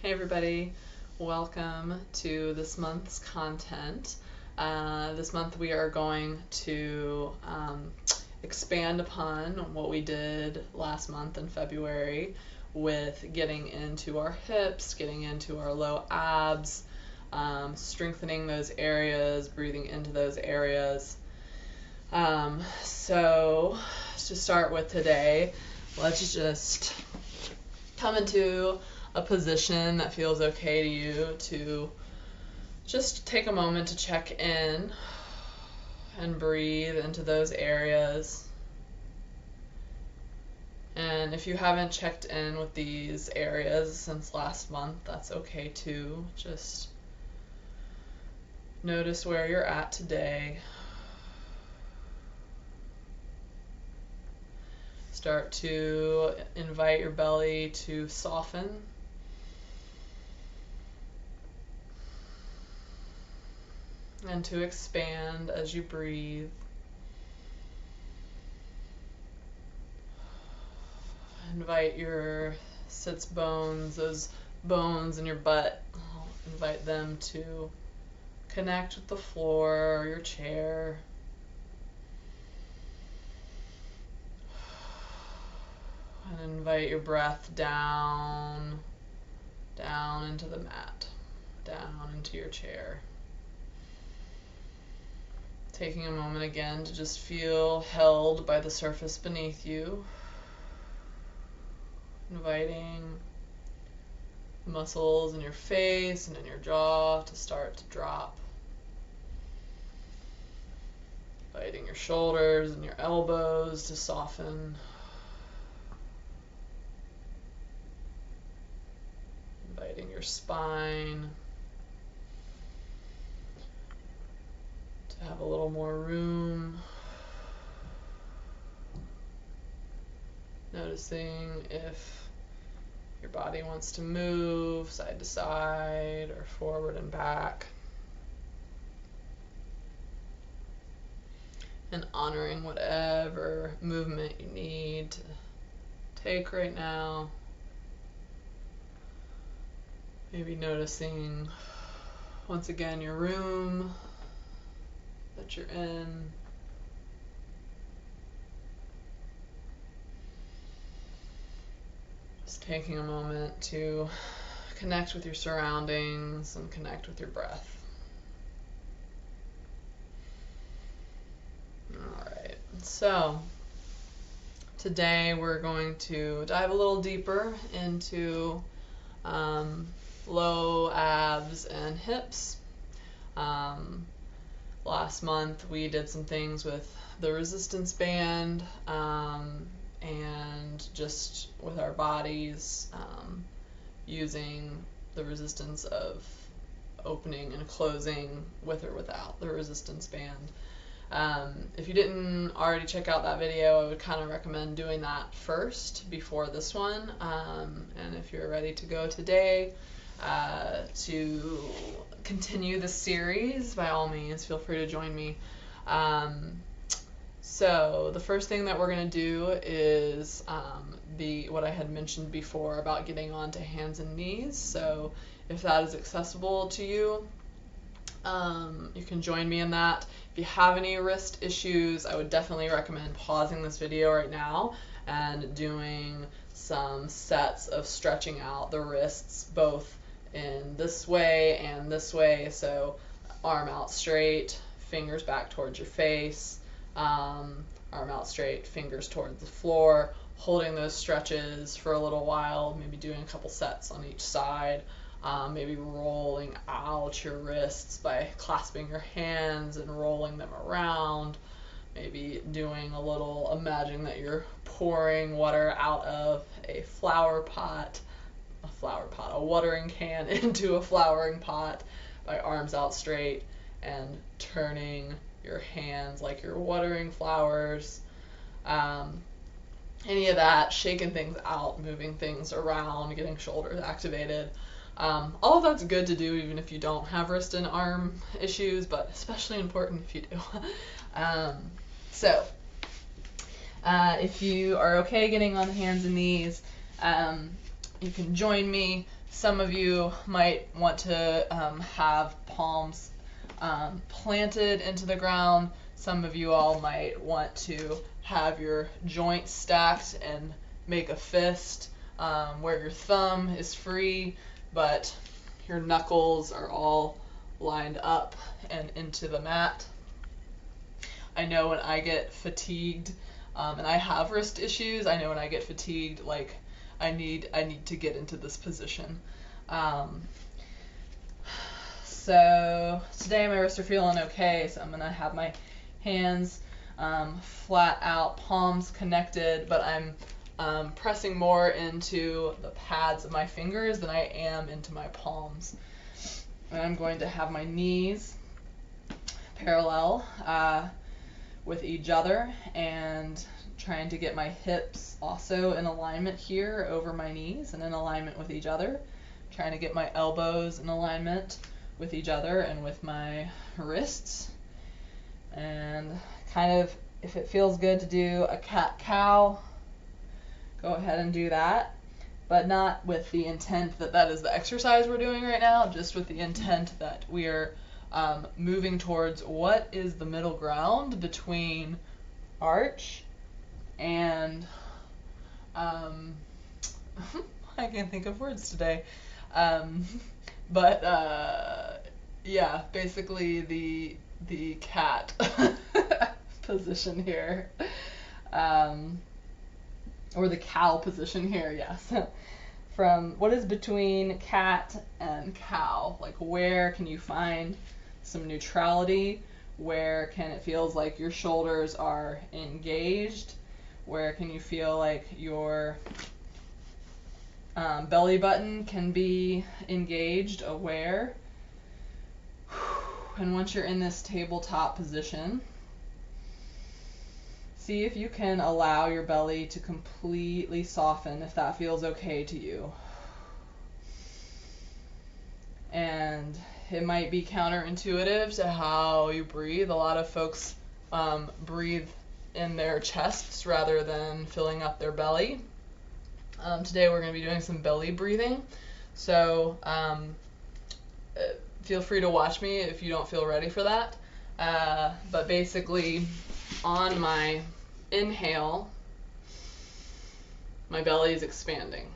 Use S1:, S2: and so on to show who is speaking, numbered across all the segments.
S1: Hey everybody, welcome to this month's content. This month we are going to expand upon what we did last month in February with getting into our hips, getting into our low abs, strengthening those areas, breathing into those areas. So to start with today, let's just come into a position that feels okay to you, to just take a moment to check in and breathe into those areas. And if you haven't checked in with these areas since last month, that's okay too. Just notice where you're at today. Start to invite your belly to soften. And to expand as you breathe. Invite your sits bones, those bones in your butt, invite them to connect with the floor or your chair. And invite your breath down into the mat, down into your chair. Taking a moment again to just feel held by the surface beneath you. Inviting muscles in your face and in your jaw to start to drop. Inviting your shoulders and your elbows to soften. Inviting your spine to have a little more room. Noticing if your body wants to move side to side or forward and back. And honoring whatever movement you need to take right now. Maybe noticing once again your room that you're in. Just taking a moment to connect with your surroundings and connect with your breath. Alright, so today we're going to dive a little deeper into low abs and hips. Last month we did some things with the resistance band and just with our bodies using the resistance of opening and closing with or without the resistance band. If you didn't already check out that video, I would kind of recommend doing that first before this one. And if you're ready to go today to continue the series, by all means, feel free to join me. So the first thing that we're going to do is what I had mentioned before about getting onto hands and knees. So if that is accessible to you, you can join me in that. If you have any wrist issues, I would definitely recommend pausing this video right now and doing some sets of stretching out the wrists both in this way and this way. So arm out straight, fingers back towards your face, arm out straight, fingers towards the floor, holding those stretches for a little while, maybe doing a couple sets on each side. Maybe rolling out your wrists by clasping your hands and rolling them around. Maybe doing a little, imagining that you're pouring water out of a watering can into a flowering pot by arms out straight and turning your hands like you're watering flowers. Any of that, shaking things out, moving things around, getting shoulders activated. All of that's good to do even if you don't have wrist and arm issues, but especially important if you do. So if you are okay getting on hands and knees, you can join me. Some of you might want to have palms planted into the ground. Some of you all might want to have your joints stacked and make a fist where your thumb is free, but your knuckles are all lined up and into the mat. I know when I get fatigued, and I have wrist issues, I know when I get fatigued, like I need to get into this position. So today my wrists are feeling okay, so I'm gonna have my hands flat out, palms connected, but I'm pressing more into the pads of my fingers than I am into my palms. And I'm going to have my knees parallel with each other, and trying to get my hips also in alignment here over my knees and in alignment with each other. Trying to get my elbows in alignment with each other and with my wrists. And kind of, if it feels good to do a cat-cow, go ahead and do that. But not with the intent that that is the exercise we're doing right now, just with the intent that we are moving towards what is the middle ground between arch and I can't think of words today, but yeah, basically the cat position here, or the cow position here, yes. From what is between cat and cow, like where can you find some neutrality? Where can it feels like your shoulders are engaged? Where can you feel like your belly button can be engaged, aware? And once you're in this tabletop position, see if you can allow your belly to completely soften, if that feels okay to you. And it might be counterintuitive to how you breathe. A lot of folks breathe in their chests rather than filling up their belly. Today we're going to be doing some belly breathing. So feel free to watch me if you don't feel ready for that. But basically, on my inhale, my belly is expanding.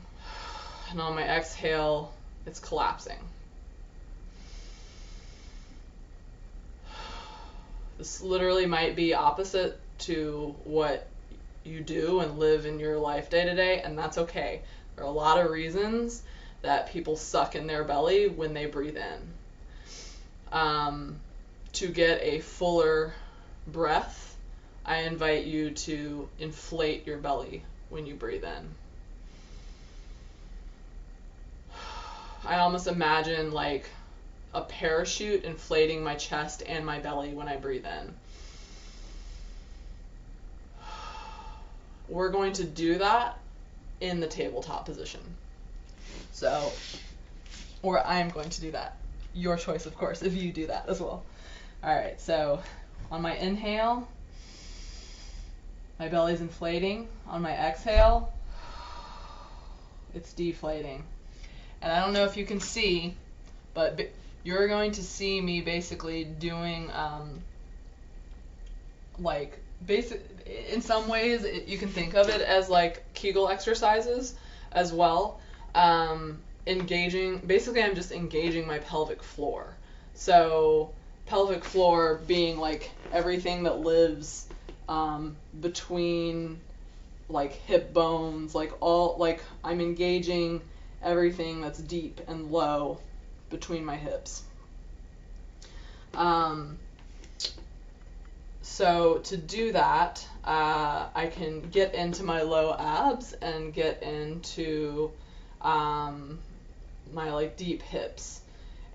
S1: And on my exhale, it's collapsing. This literally might be opposite to what you do and live in your life day to day, and that's okay. There are a lot of reasons that people suck in their belly when they breathe in. To get a fuller breath, I invite you to inflate your belly when you breathe in. I almost imagine like a parachute inflating my chest and my belly when I breathe in. We're going to do that in the tabletop position. So, or I'm going to do that. Your choice, of course, if you do that as well. All right, so on my inhale, my belly's inflating. On my exhale, it's deflating. And I don't know if you can see, but you're going to see me basically doing like basic, in some ways you can think of it as like Kegel exercises as well. Basically I'm just engaging my pelvic floor. So pelvic floor being like everything that lives between like hip bones, like I'm engaging everything that's deep and low between my hips. So to do that, I can get into my low abs and get into my like deep hips,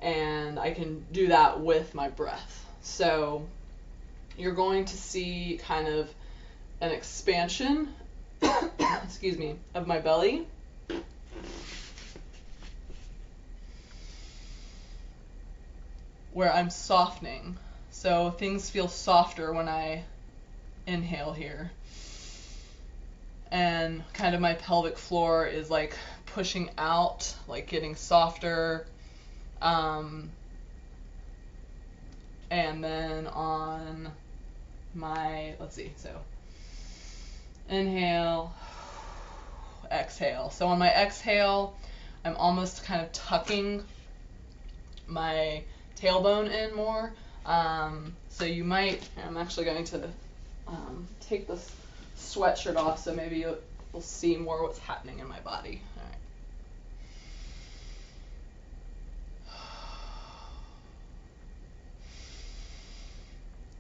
S1: and I can do that with my breath. So you're going to see kind of an expansion excuse me, of my belly. Where I'm softening. So things feel softer when I inhale here. And kind of my pelvic floor is like pushing out, like getting softer. And then on my, let's see, so inhale, exhale. So on my exhale, I'm almost kind of tucking my tailbone in more. So you might, I'm actually going to take this sweatshirt off so maybe you'll see more what's happening in my body. All right.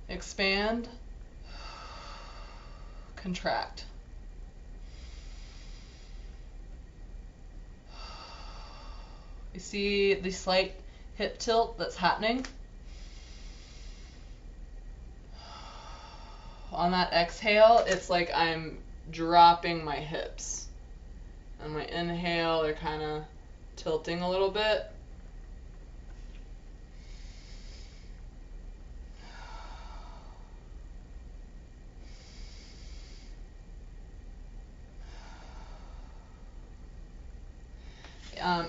S1: Expand, contract. You see the slight hip tilt that's happening? On that exhale, it's like I'm dropping my hips. On my inhale, they're kind of tilting a little bit.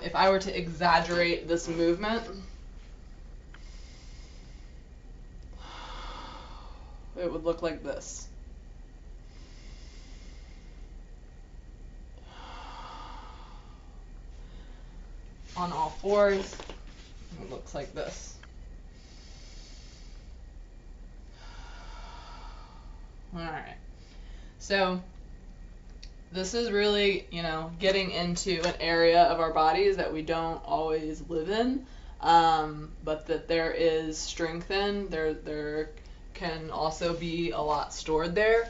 S1: If I were to exaggerate this movement, it would look like this. On all fours, it looks like this. Alright, so this is really, getting into an area of our bodies that we don't always live in, but that there is strength in. There can also be a lot stored there.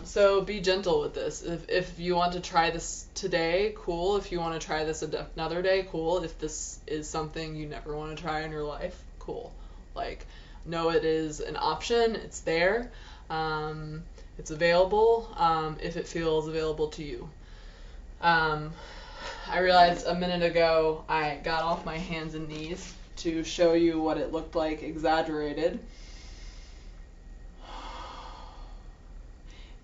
S1: So be gentle with this. If you want to try this today, cool. If you want to try this another day, cool. If this is something you never want to try in your life, cool. Like, know it is an option. It's there. It's available if it feels available to you. I realized a minute ago I got off my hands and knees to show you what it looked like exaggerated.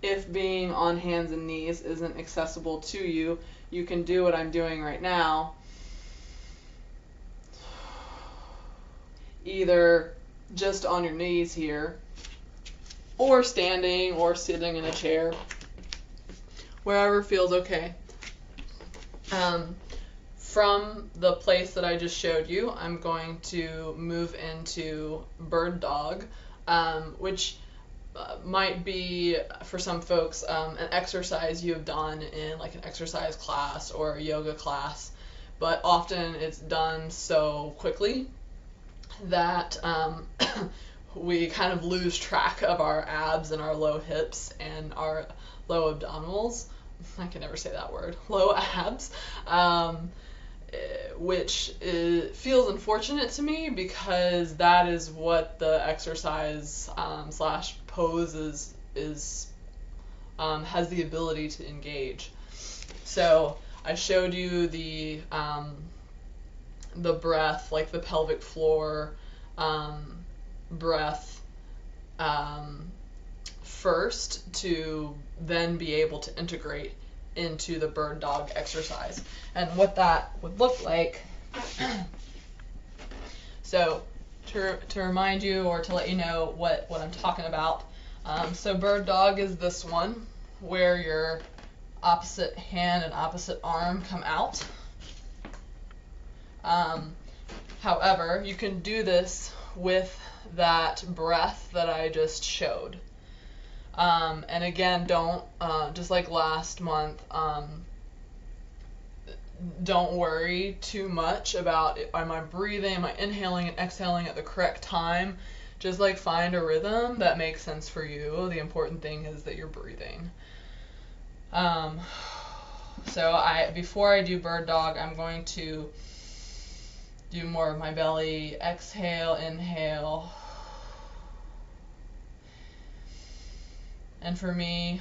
S1: If being on hands and knees isn't accessible to you, you can do what I'm doing right now. Either just on your knees here, or standing, or sitting in a chair, wherever feels okay. From the place that I just showed you, I'm going to move into bird dog, which might be, for some folks, an exercise you have done in like an exercise class or a yoga class, but often it's done so quickly that we kind of lose track of our abs and our low hips and our low abdominals. I can never say that word. Low abs. Which feels unfortunate to me because that is what the exercise slash pose has the ability to engage. So I showed you the breath, like the pelvic floor breath first, to then be able to integrate into the bird dog exercise. And what that would look like, so to remind you or to let you know what I'm talking about, so bird dog is this one where your opposite hand and opposite arm come out. However, you can do this with that breath that I just showed. And again, don't, just like last month, don't worry too much about, am I breathing, am I inhaling and exhaling at the correct time? Just like find a rhythm that makes sense for you. The important thing is that you're breathing. So before I do bird dog, I'm going to do more of my belly. Exhale, inhale. And for me,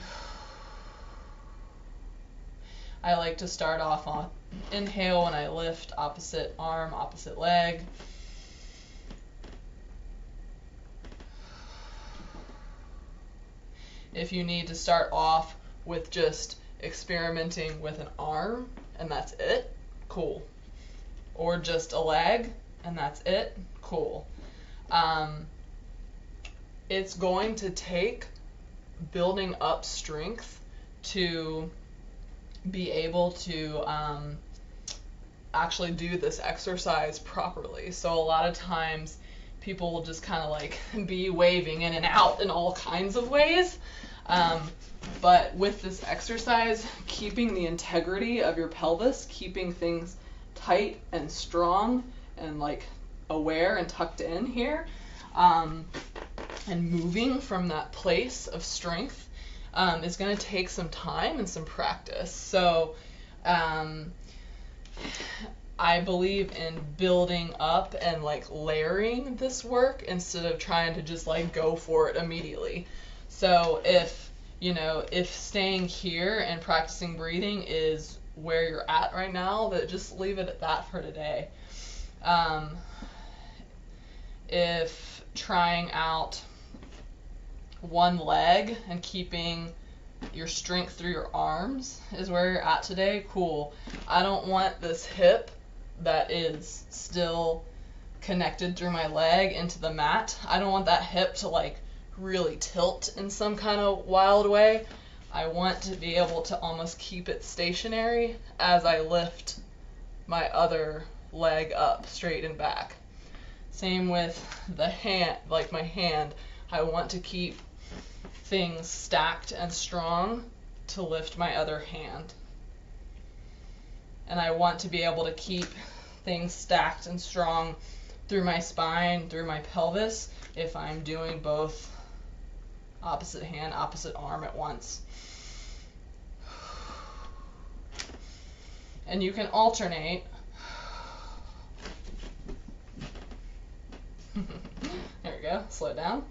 S1: I like to start off on inhale when I lift opposite arm, opposite leg. If you need to start off with just experimenting with an arm and that's it, cool. Or just a leg and that's it, cool. It's going to take building up strength to be able to actually do this exercise properly. So a lot of times people will just kind of like be waving in and out in all kinds of ways. But with this exercise, keeping the integrity of your pelvis, keeping things tight and strong and like aware and tucked in here, and moving from that place of strength is going to take some time and some practice. So I believe in building up and like layering this work instead of trying to just like go for it immediately. So if staying here and practicing breathing is where you're at right now, that just leave it at that for today. If trying out one leg and keeping your strength through your arms is where you're at today, cool. I don't want this hip that is still connected through my leg into the mat. I don't want that hip to like really tilt in some kind of wild way. I want to be able to almost keep it stationary as I lift my other leg up straight and back. Same with the hand, like my hand. I want to keep things stacked and strong to lift my other hand. And I want to be able to keep things stacked and strong through my spine, through my pelvis, if I'm doing both opposite hand, opposite arm at once. And you can alternate. There we go, slow down.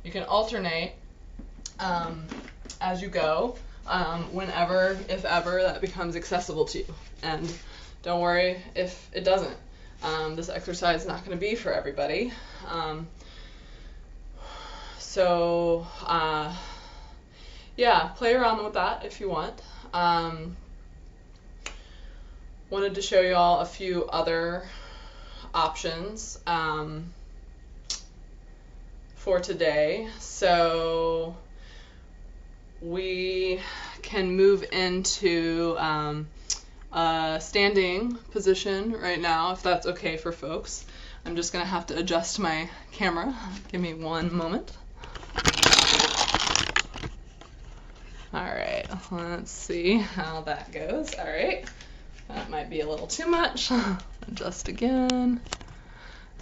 S1: You can alternate as you go, whenever, if ever, that becomes accessible to you. And don't worry if it doesn't. This exercise is not going to be for everybody. Yeah, play around with that if you want. Wanted to show you all a few other options for today. So we can move into a standing position right now, if that's okay for folks. I'm just going to have to adjust my camera. Give me one moment. Alright, let's see how that goes. Alright, that might be a little too much. Adjust again.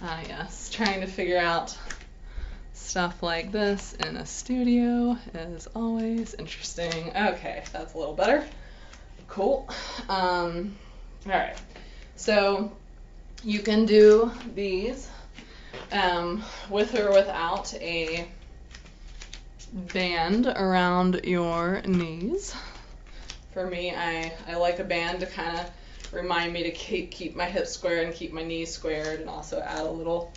S1: Yes, trying to figure out stuff like this in a studio is always interesting. Okay, that's a little better. Cool. Alright, so you can do these with or without a band around your knees. For me, I like a band to kind of remind me to keep my hips squared and keep my knees squared, and also add a little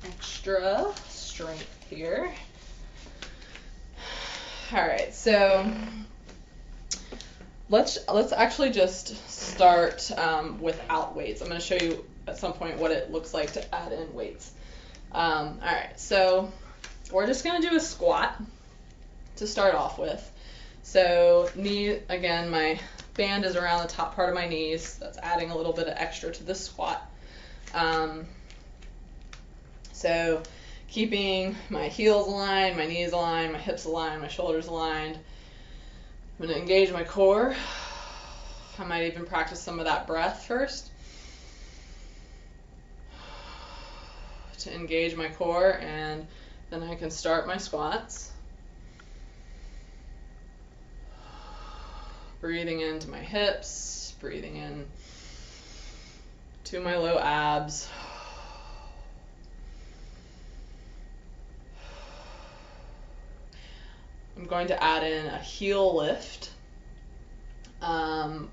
S1: extra strength here. Alright, so let's actually just start without weights. I'm going to show you at some point what it looks like to add in weights. Alright, so we're just going to do a squat to start off with. So again, my band is around the top part of my knees. That's adding a little bit of extra to the squat. So keeping my heels aligned, my knees aligned, my hips aligned, my shoulders aligned. I'm going to engage my core. I might even practice some of that breath first to engage my core, and then I can start my squats. Breathing into my hips, breathing in to my low abs. I'm going to add in a heel lift,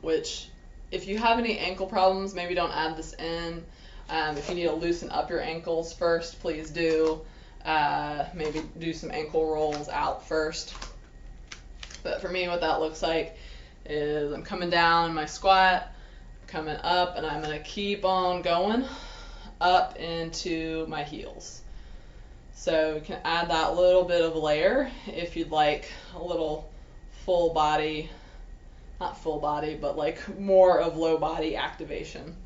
S1: which if you have any ankle problems, maybe don't add this in. If you need to loosen up your ankles first, please do. Maybe do some ankle rolls out first. But for me, what that looks like is I'm coming down in my squat, coming up, and I'm going to keep on going up into my heels. So you can add that little bit of layer if you'd like a little full body, not full body, but like more of low body activation.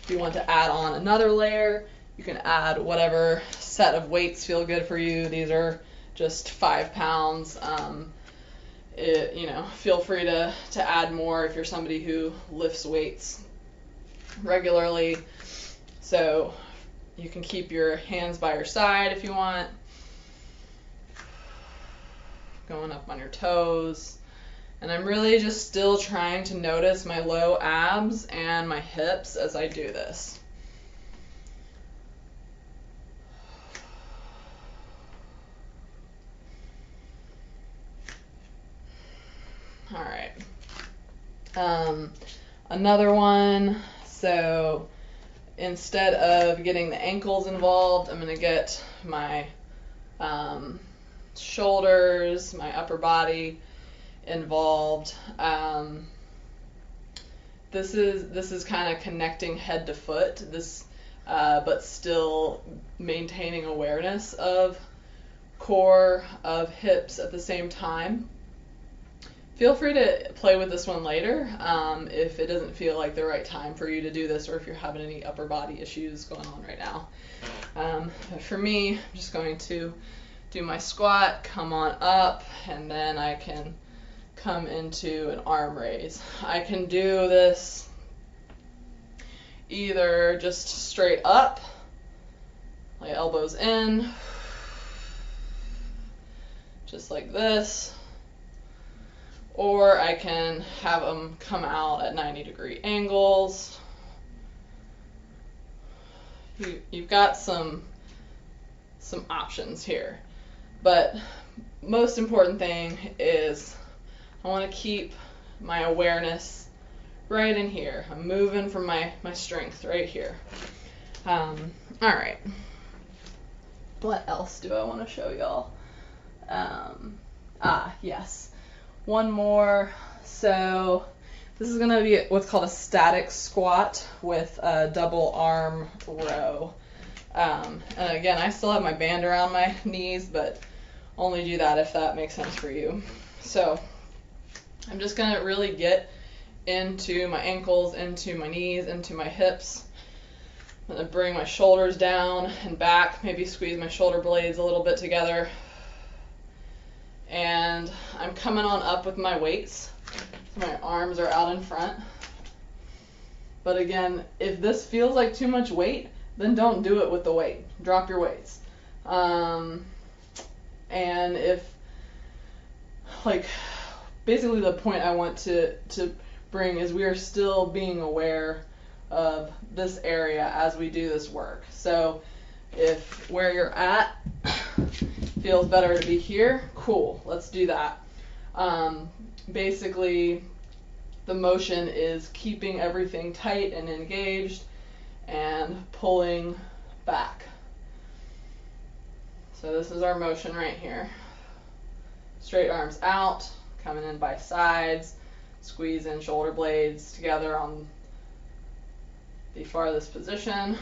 S1: If you want to add on another layer, you can add whatever set of weights feel good for you. These are just 5 pounds. Feel free to add more if you're somebody who lifts weights regularly. So you can keep your hands by your side if you want. Going up on your toes. And I'm really just still trying to notice my low abs and my hips as I do this. All right. Another one. So instead of getting the ankles involved, I'm going to get my shoulders, my upper body involved. This is kind of connecting head to foot. But still maintaining awareness of core, of hips at the same time. Feel free to play with this one later if it doesn't feel like the right time for you to do this, or if you're having any upper body issues going on right now. For me, I'm just going to do my squat, come on up, and then I can come into an arm raise. I can do this either just straight up, my elbows in, just like this, or I can have them come out at 90-degree angles. You've got some options here, but most important thing is I want to keep my awareness right in here. I'm moving from my strength right here. All right. What else do I want to show y'all? Yes. One more. So this is going to be what's called a static squat with a double arm row. And again, I still have my band around my knees, but only do that if that makes sense for you. So I'm just going to really get into my ankles, into my knees, into my hips. I'm going to bring my shoulders down and back, maybe squeeze my shoulder blades a little bit together. And I'm coming on up with my weights. So my arms are out in front. But again, if this feels like too much weight, then don't do it with the weight. Drop your weights. And if, basically the point I want to bring is we are still being aware of this area as we do this work. So if where you're at feels better to be here, cool, let's do that. Basically, the motion is keeping everything tight and engaged and pulling back. So this is our motion right here. Straight arms out, coming in by sides, squeeze in shoulder blades together on the farthest position.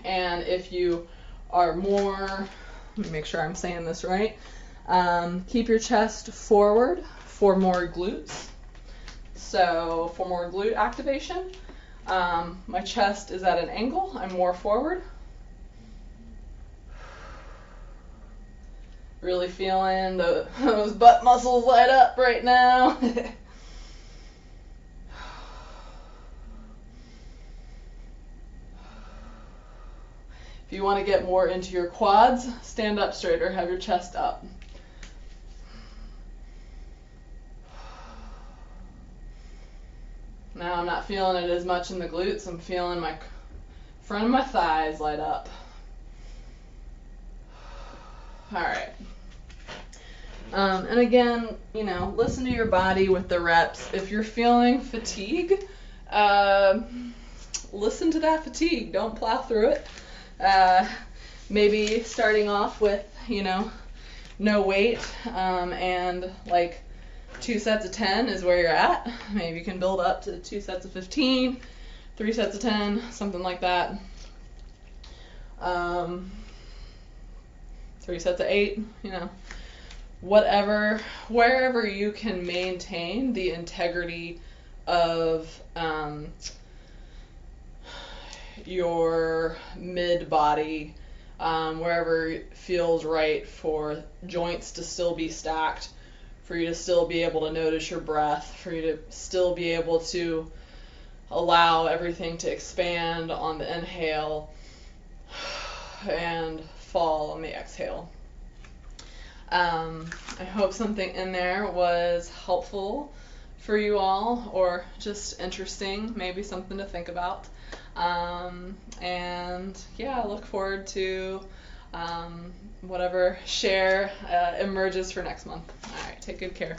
S1: And if you are more, let me make sure I'm saying this right, keep your chest forward for more glutes. So for more glute activation, my chest is at an angle, I'm more forward. Really feeling those butt muscles light up right now. If you want to get more into your quads, stand up straighter, have your chest up. Now I'm not feeling it as much in the glutes, I'm feeling my front of my thighs light up. All right. And again, listen to your body with the reps. If you're feeling fatigue, listen to that fatigue. Don't plow through it. Maybe starting off with, no weight, and like 2 sets of 10 is where you're at. Maybe you can build up to 2 sets of 15, 3 sets of 10, something like that. 3 sets of 8, wherever you can maintain the integrity of your mid-body, wherever it feels right for joints to still be stacked, for you to still be able to notice your breath, for you to still be able to allow everything to expand on the inhale and fall on the exhale. I hope something in there was helpful for you all, or just interesting, maybe something to think about. And yeah, I look forward to whatever share emerges for next month. All right, take good care.